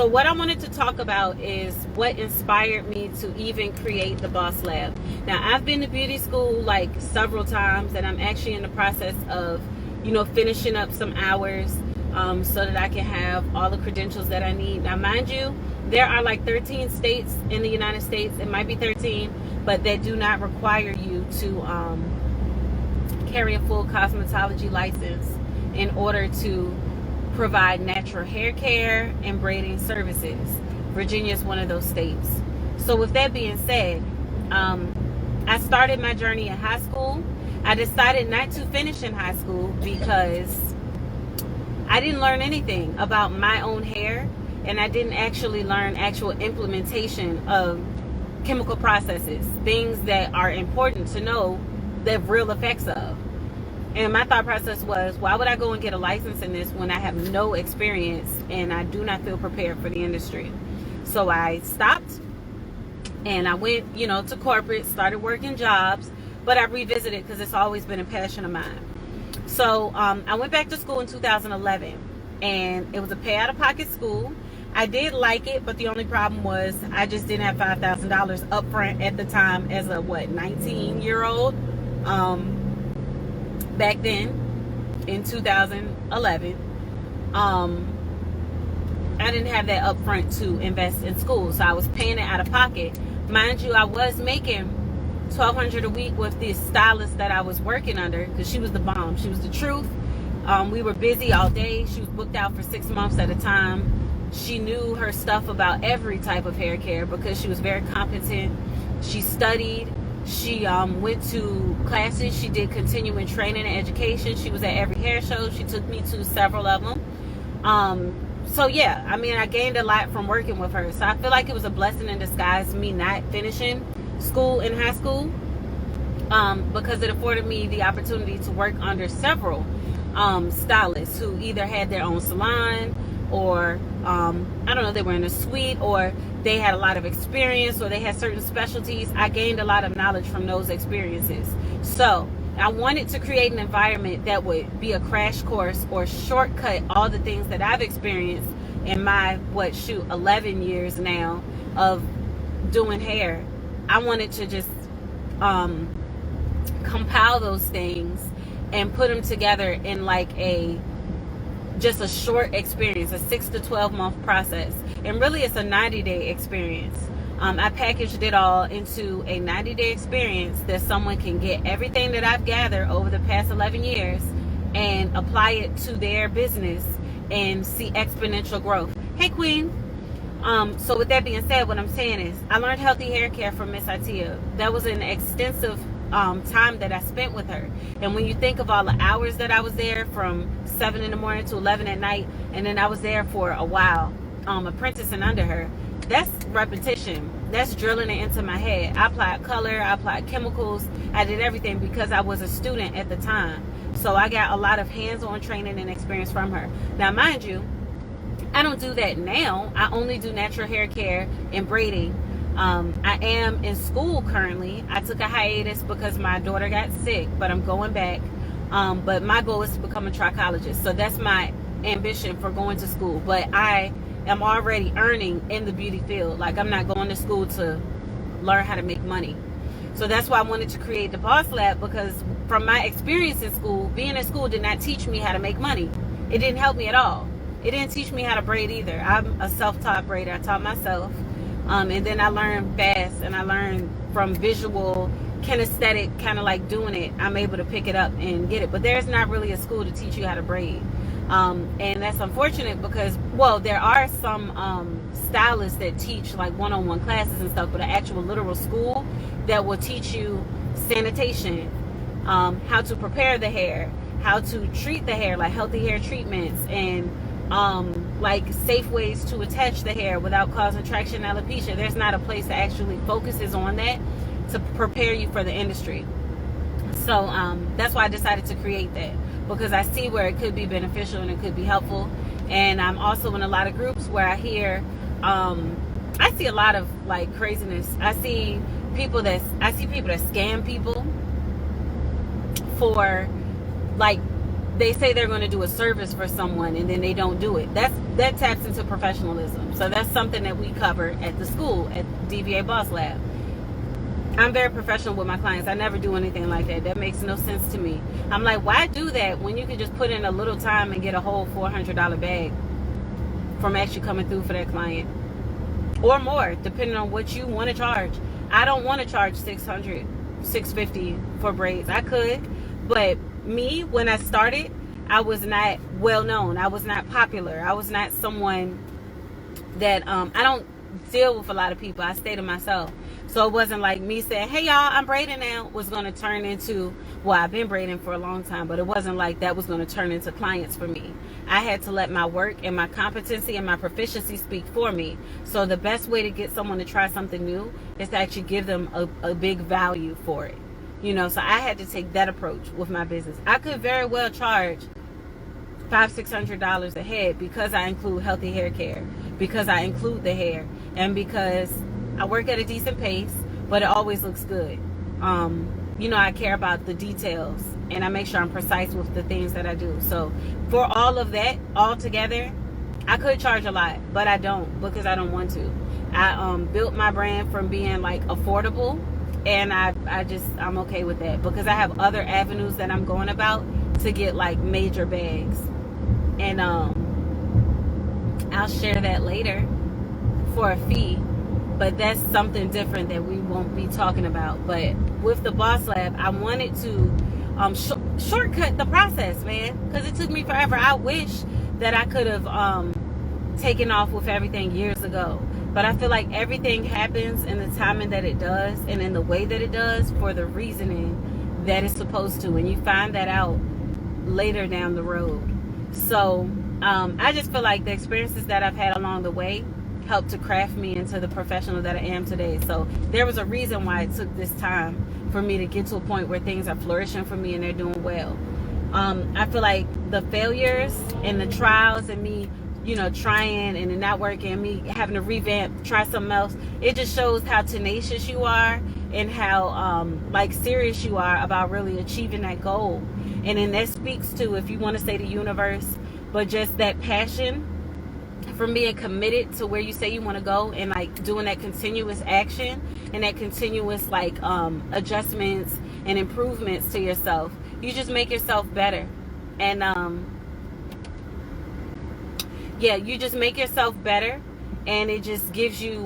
So what I wanted to talk about is what inspired me to even create the Boss Lab. Now, I've been to beauty school like several times, and I'm actually in the process of, finishing up some hours so that I can have all the credentials that I need. Now, mind you, there are like 13 states in the United States. It might be 13, but they do not require you to carry a full cosmetology license in order to provide natural hair care and braiding services. Virginia is one of those states. So with that being said, I started my journey in high school. I decided not to finish in high school because I didn't learn anything about my own hair, and I didn't actually learn actual implementation of chemical processes, things that are important to know the real effects of. And my thought process was, why would I go and get a license in this when I have no experience and I do not feel prepared for the industry? So I stopped and I went, to corporate, started working jobs, but I revisited because it's always been a passion of mine. So I went back to school in 2011, and it was a pay out of pocket school. I did like it, but the only problem was I just didn't have $5,000 up front at the time as a 19-year-old. Back then in 2011, I didn't have that up front to invest in school, so I was paying it out of pocket. Mind you, I was making $1,200 a week with the stylist that I was working under, because she was the bomb. She was the truth. We were busy all day. She was booked out for 6 months at a time. She knew her stuff about every type of hair care because she was very competent. She studied. She went to classes. She did continuing training and education. She was at every hair show. She took me to several of them. So yeah, I gained a lot from working with her. So I feel like it was a blessing in disguise, me not finishing school in high school, because it afforded me the opportunity to work under several stylists who either had their own salon, or they were in a suite, or they had a lot of experience, or they had certain specialties. I gained a lot of knowledge from those experiences. So I wanted to create an environment that would be a crash course or shortcut all the things that I've experienced in my 11 years now of doing hair. I wanted to just compile those things and put them together in just a short experience, a 6 to 12 month process. And really it's a 90-day experience. I packaged it all into a 90-day experience that someone can get everything that I've gathered over the past 11 years and apply it to their business and see exponential growth. Hey, Queen. So with that being said, what I'm saying is I learned healthy hair care from Miss Itia. That was an extensive time that I spent with her. And when you think of all the hours that I was there, from 7 in the morning to 11 at night, and then I was there for a while, apprenticing under her, that's repetition. That's drilling it into my head. I applied color, I applied chemicals, I did everything because I was a student at the time. So I got a lot of hands-on training and experience from her. Now, mind you, I don't do that now. I only do natural hair care and braiding. I am in school currently. I took a hiatus because my daughter got sick, but I'm going back. But my goal is to become a trichologist. So that's my ambition for going to school. But I am already earning in the beauty field. I'm not going to school to learn how to make money. So that's why I wanted to create the Boss Lab, because from my experience in school, being in school did not teach me how to make money. It didn't help me at all. It didn't teach me how to braid either. I'm a self-taught braider. I taught myself. And then I learned fast, and I learned from visual, kinesthetic, kind of doing it. I'm able to pick it up and get it. But there's not really a school to teach you how to braid. And that's unfortunate because, there are some stylists that teach one-on-one classes and stuff, but an actual literal school that will teach you sanitation, how to prepare the hair, how to treat the hair, healthy hair treatments, and safe ways to attach the hair without causing traction alopecia. There's not a place that actually focuses on that to prepare you for the industry. So that's why I decided to create that, because I see where it could be beneficial and it could be helpful. And I'm also in a lot of groups where I hear I see a lot of craziness. I see people that scam people for they say they're going to do a service for someone and then they don't do it. That taps into professionalism. So that's something that we cover at the school at DVA Boss Lab. I'm very professional with my clients. I never do anything like that. That makes no sense to me. I'm like, why do that when you could just put in a little time and get a whole $400 bag from actually coming through for that client, or more, depending on what you want to charge. I don't want to charge $600, $650 for braids. I could, but me, when I started, I was not well known. I was not popular. I was not someone that I don't deal with a lot of people. I stay to myself. So it wasn't like me saying, hey y'all, I'm braiding now, was going to turn into, well, I've been braiding for a long time, but it wasn't like that was going to turn into clients for me. I had to let my work and my competency and my proficiency speak for me. So the best way to get someone to try something new is to actually give them a big value for it. You know, so I had to take that approach with my business. I could very well charge $500-$600 a head because I include healthy hair care, because I include the hair, and because I work at a decent pace, but it always looks good. You know, I care about the details and I make sure I'm precise with the things that I do. So for all of that, all together, I could charge a lot, but I don't, because I don't want to. I built my brand from being like affordable, and I'm okay with that, because I have other avenues that I'm going about to get like major bags. And I'll share that later for a fee, but that's something different that we won't be talking about. But with the Boss Lab, I wanted to shortcut the process, man, because it took me forever. I wish that I could have taken off with everything years ago, but I feel like everything happens in the timing that it does and in the way that it does for the reasoning that it's supposed to, and you find that out later down the road. So I just feel like the experiences that I've had along the way helped to craft me into the professional that I am today. So there was a reason why it took this time for me to get to a point where things are flourishing for me and they're doing well. I feel like the failures and the trials and me, you know, trying and it not working, and me having to revamp, try something else, it just shows how tenacious you are and how like serious you are about really achieving that goal. And then that speaks to, if you want to say the universe, but just that passion from being committed to where you say you want to go, and like doing that continuous action and that continuous like adjustments and improvements to yourself. You just make yourself better. And yeah, you just make yourself better, and it just gives you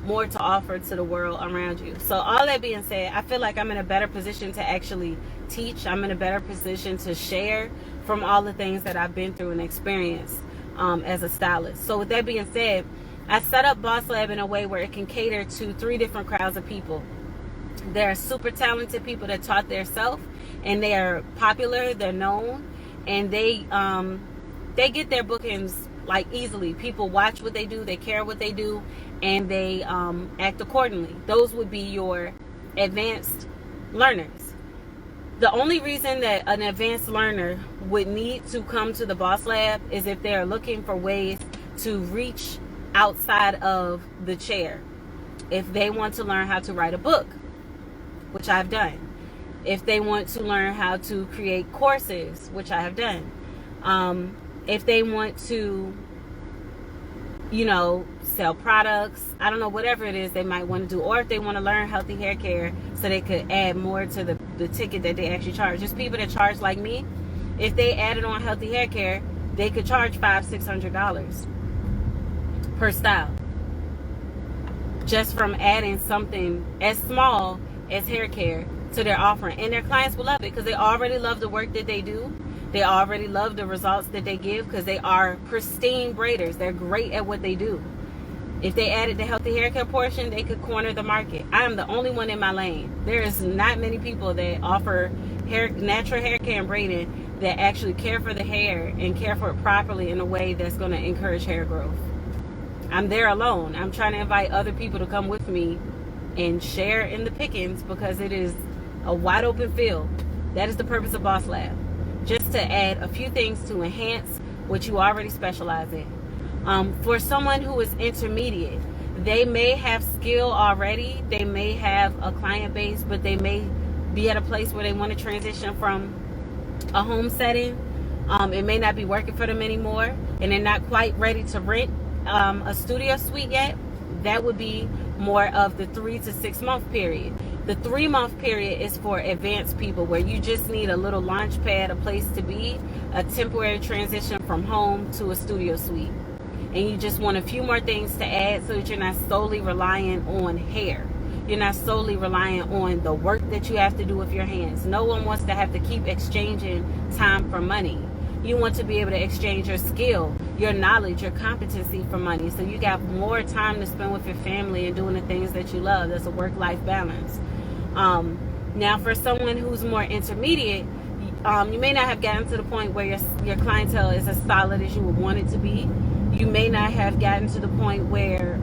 more to offer to the world around you. So all that being said, I feel like I'm in a better position to actually teach. I'm in a better position to share from all the things that I've been through and experienced as a stylist. So with that being said, I set up Boss Lab in a way where it can cater to 3 different crowds of people. There are super talented people that taught their self, and they are popular, they're known, and they get their bookings like easily. People watch what they do, they care what they do, and they act accordingly. Those would be your advanced learners. The only reason that an advanced learner would need to come to the Boss Lab is if they are looking for ways to reach outside of the chair. If they want to learn how to write a book, which I've done. If they want to learn how to create courses, which I have done. If they want to, you know, sell products, I don't know, whatever it is they might want to do. Or if they want to learn healthy hair care so they could add more to the ticket that they actually charge. Just people that charge like me, if they added on healthy hair care, they could charge $500-$600 per style. Just from adding something as small as hair care to their offering. And their clients will love it because they already love the work that they do. They already love the results that they give because they are pristine braiders. They're great at what they do. If they added the healthy hair care portion, they could corner the market. I am the only one in my lane. There is not many people that offer natural hair care and braiding that actually care for the hair and care for it properly in a way that's going to encourage hair growth. I'm there alone. I'm trying to invite other people to come with me and share in the pickings because it is a wide open field. That is the purpose of Boss Lab. Just to add a few things to enhance what you already specialize in. For someone who is intermediate, they may have skill already, they may have a client base, but they may be at a place where they want to transition from a home setting It may not be working for them anymore, and they're not quite ready to rent a studio suite yet. That would be more of the 3 to 6 month period. The 3 month period is for advanced people, where you just need a little launch pad, a place to be, a temporary transition from home to a studio suite. And you just want a few more things to add so that you're not solely relying on hair. You're not solely reliant on the work that you have to do with your hands. No one wants to have to keep exchanging time for money. You want to be able to exchange your skill, your knowledge, your competency for money. So you got more time to spend with your family and doing the things that you love. That's a work-life balance. Now, for someone who's more intermediate, you may not have gotten to the point where your clientele is as solid as you would want it to be. You may not have gotten to the point where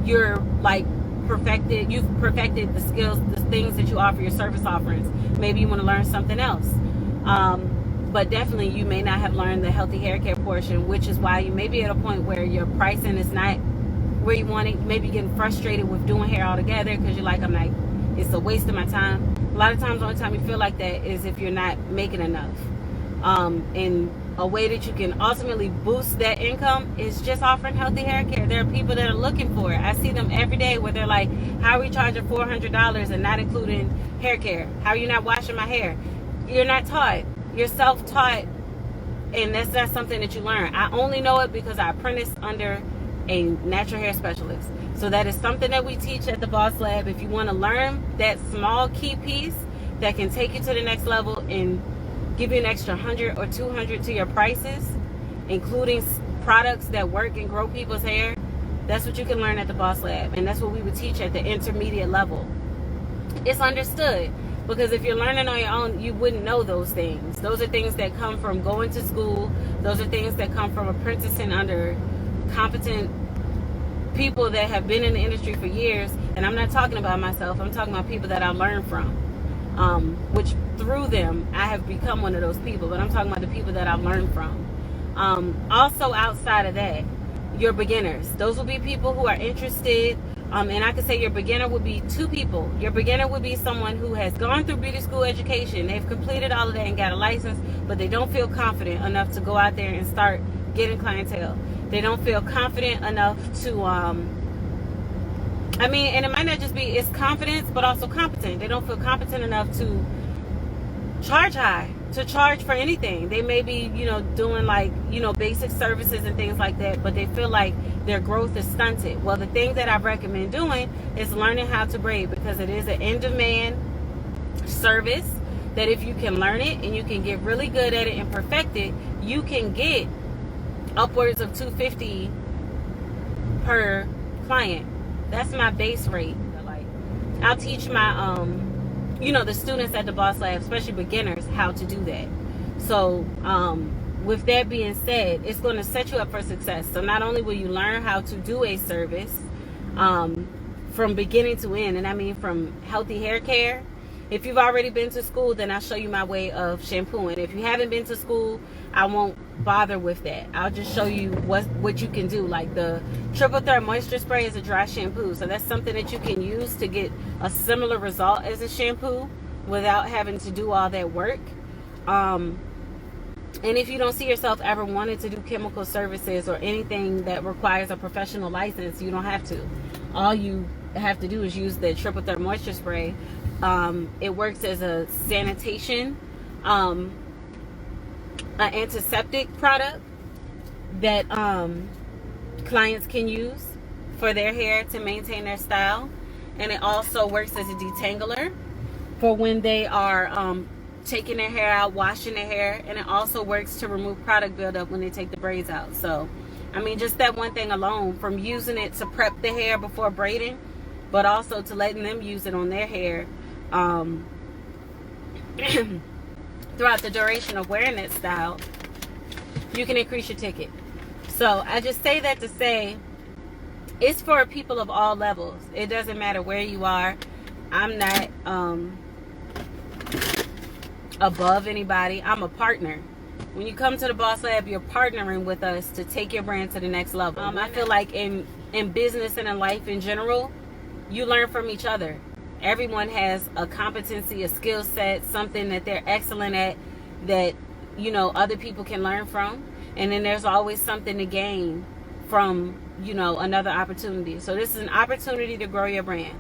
you're like you've perfected the skills, the things that you offer, your service offerings. Maybe you want to learn something else. But definitely you may not have learned the healthy hair care portion, which is why you may be at a point where your pricing is not where you want it. Maybe getting frustrated with doing hair altogether because you're like, it's a waste of my time. A lot of times the only time you feel like that is if you're not making enough. And a way that you can ultimately boost that income is just offering healthy hair care. There are people that are looking for it. I see them every day where they're like, how are we charging $400 and not including hair care? How are you not washing my hair? You're not taught. You're self-taught, and that's not something that you learn. I only know it because I apprenticed under a natural hair specialist. So that is something that we teach at the Boss Lab. If you want to learn that small key piece that can take you to the next level and give you an extra 100 or 200 to your prices, including products that work and grow people's hair, that's what you can learn at the Boss Lab. And that's what we would teach at the intermediate level. It's understood, because if you're learning on your own, you wouldn't know those things. Those are things that come from going to school. Those are things that come from apprenticing under competent people that have been in the industry for years. And I'm not talking about myself. I'm talking about people that I learned from, which through them I have become one of those people. But I'm talking about the people that I've learned from. Also outside of that, your beginners. Those will be people who are interested. And I could say your beginner would be two people. Your beginner would be someone who has gone through beauty school education. They've completed all of that and got a license, but they don't feel confident enough to go out there and start getting clientele. They don't feel confident enough to, and it might not just be, it's confidence, but also competent. They don't feel competent enough to charge high, to charge for anything. They may be, doing basic services and things like that, but they feel like their growth is stunted. Well, the thing that I recommend doing is learning how to braid, because it is an in-demand service that if you can learn it and you can get really good at it and perfect it, you can get upwards of $250 per client. That's my base rate. I'll teach my the students at the Boss Lab, especially beginners, how to do that. So with that being said, it's going to set you up for success. So not only will you learn how to do a service from beginning to end, and I mean from healthy hair care. If you've already been to school, then I'll show you my way of shampooing. If you haven't been to school, I won't bother with that. I'll just show you what you can do. Like the Triple Threat Moisture Spray is a dry shampoo. So that's something that you can use to get a similar result as a shampoo without having to do all that work. And if you don't see yourself ever wanting to do chemical services or anything that requires a professional license, you don't have to. All you have to do is use the Triple Threat Moisture Spray. It works as a sanitation, an antiseptic product that clients can use for their hair to maintain their style. And it also works as a detangler for when they are taking their hair out, washing their hair. And it also works to remove product buildup when they take the braids out. So, just that one thing alone, from using it to prep the hair before braiding, but also to letting them use it on their hair throughout the duration of wearing that style, you can increase your ticket. So I just say that to say it's for people of all levels. It doesn't matter where you are. I'm not above anybody. I'm a partner. When you come to the Boss Lab, you're partnering with us to take your brand to the next level. I feel like in business and in life in general, you learn from each other. Everyone has a competency, a skill set, something that they're excellent at that, you know, other people can learn from. And then there's always something to gain from, you know, another opportunity. So this is an opportunity to grow your brand.